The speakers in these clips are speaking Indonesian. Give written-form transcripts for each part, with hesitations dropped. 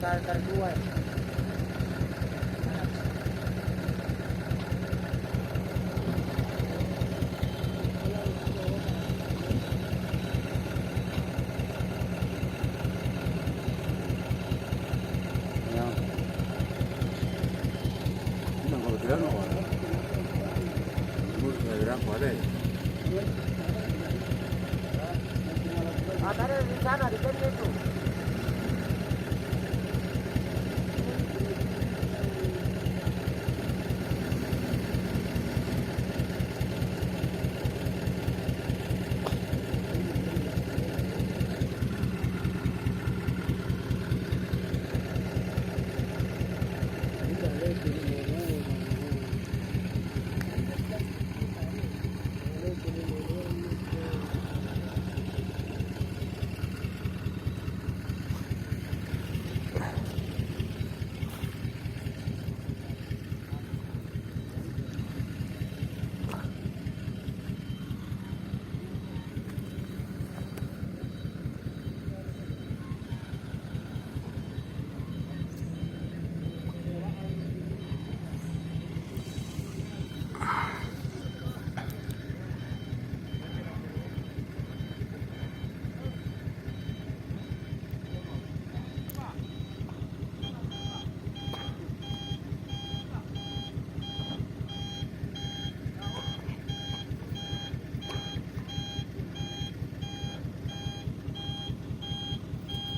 dua. Ada di sana di sini itu.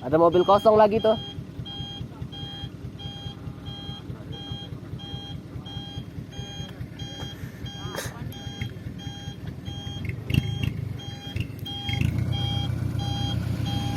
Ada mobil kosong lagi tuh.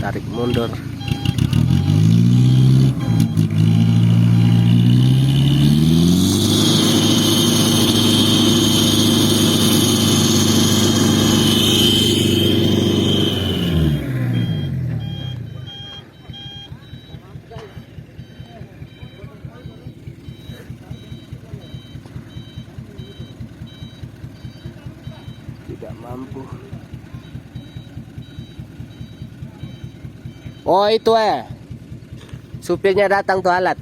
Tarik mundur. Tidak mampu. Oh itu supirnya datang tuh alat.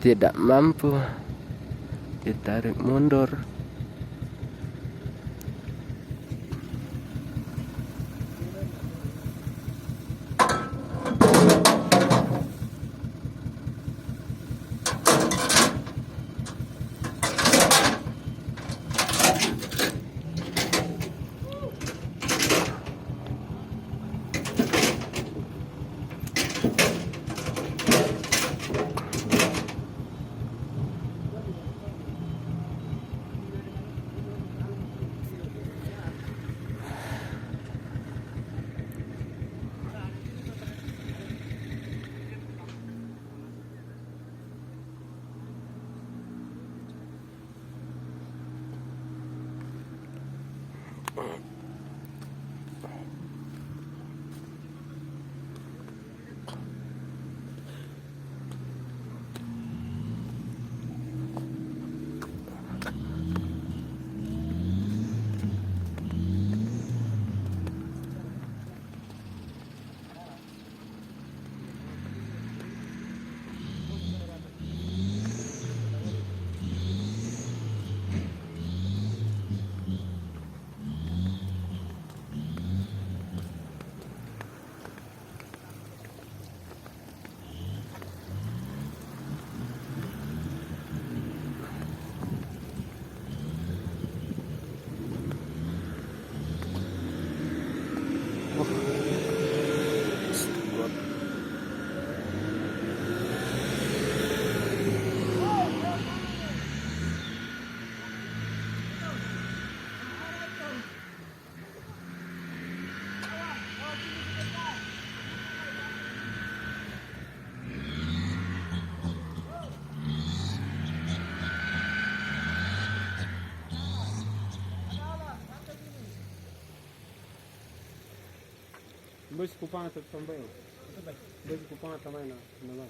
Tidak mampu. Ditarik mundur. Bus kupang também. Bus kupang também não.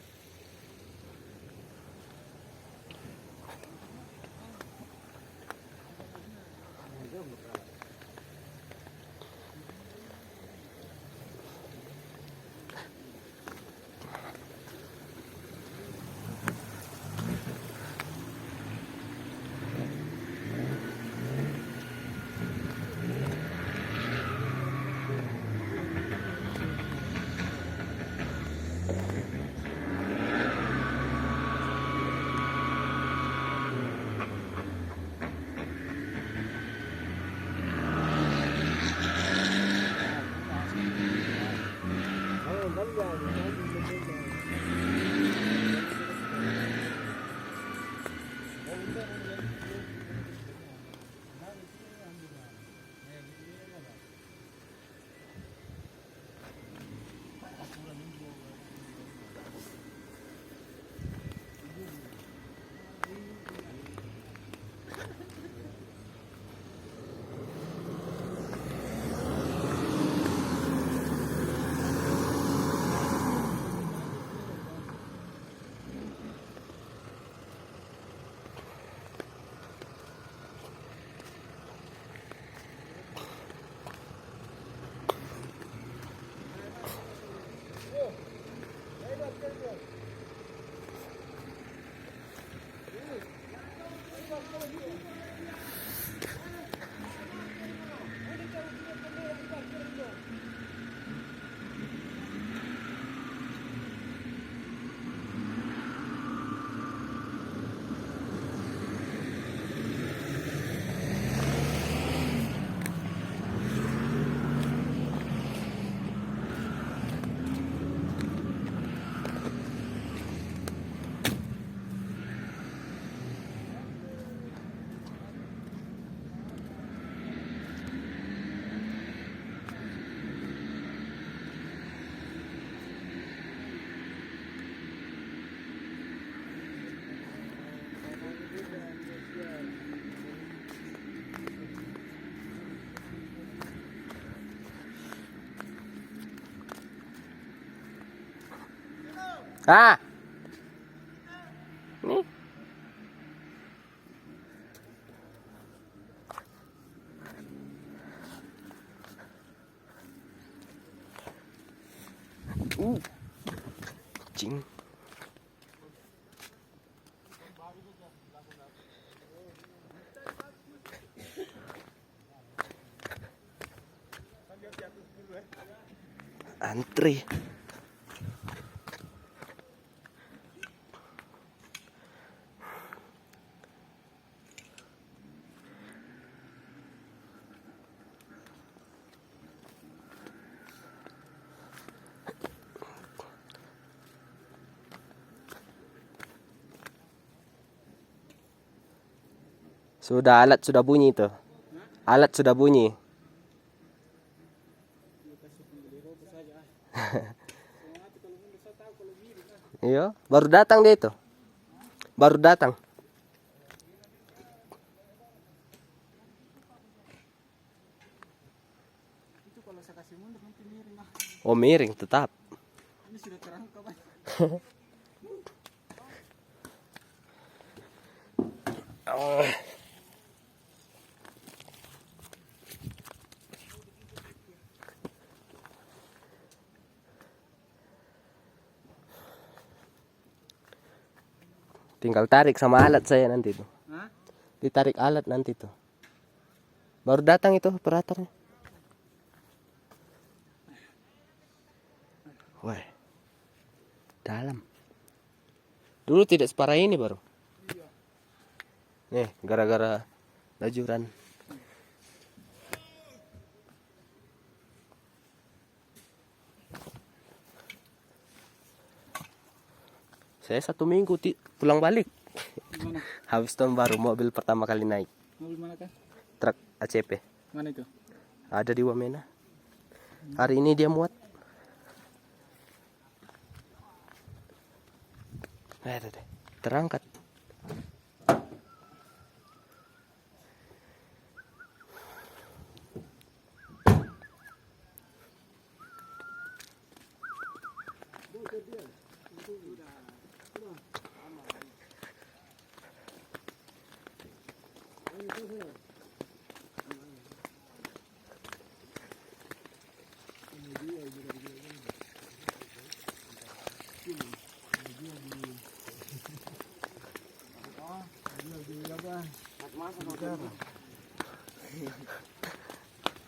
Ah. Nih. Kucing. Antri. Sudah, alat sudah bunyi tuh. Alat sudah bunyi. Iya, baru datang dia itu. Baru datang. Itu kalau saya kasih mundur nanti miring lah. Oh, miring tetap. Ini sudah terangkap. Oh. Tinggal tarik sama alat saya nanti tuh. Hah? Ditarik alat nanti tuh. Baru datang itu operatornya. Wah. Dalam. Dulu tidak separah ini baru. Nih, gara-gara lajuran. Saya 1 minggu pulang balik. Gimana? Habis tahun baru mobil pertama kali naik. Mobil mana kah? Truk ACP. Mana itu? Ada di Wamena. Hari ini dia muat. Terangkat.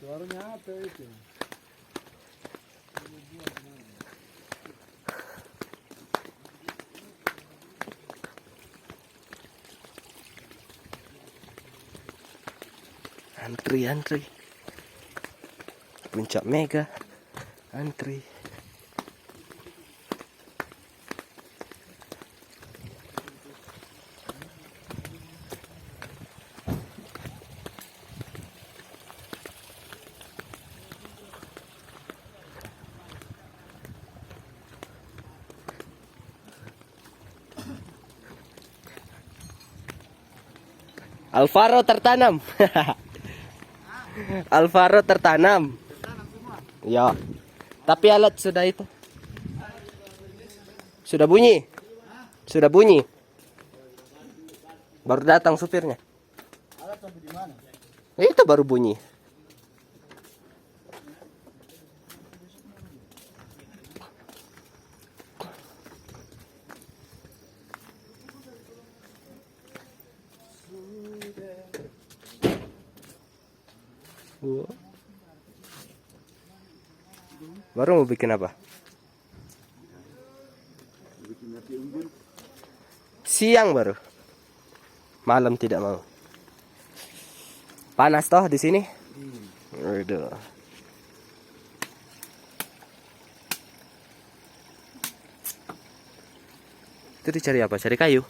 Suaranya apa itu? Antri. Puncak Mega. Antri. Alvaro tertanam. Alvaro tertanam. Ya. Tapi alat sudah itu. Sudah bunyi. Sudah bunyi. Baru datang supirnya. Alat sampai di mana? Itu baru bunyi. Baru mau bikin apa? Bikin api unggun. Siang baru. Malam tidak mau. Panas toh di sini? Aduh. Itu dicari apa? Cari kayu?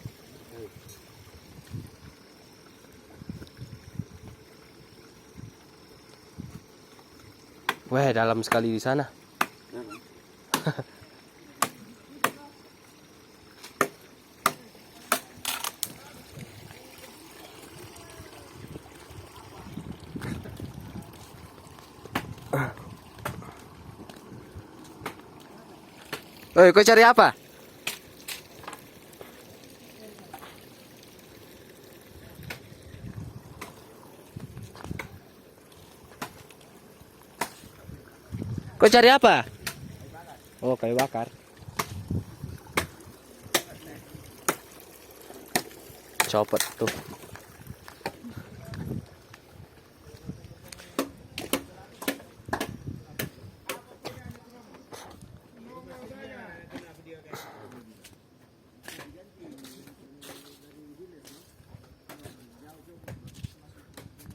Wah, dalam sekali di sana. Oi, kau cari apa? Kau cari apa? Oh, kayu bakar. Copot tuh.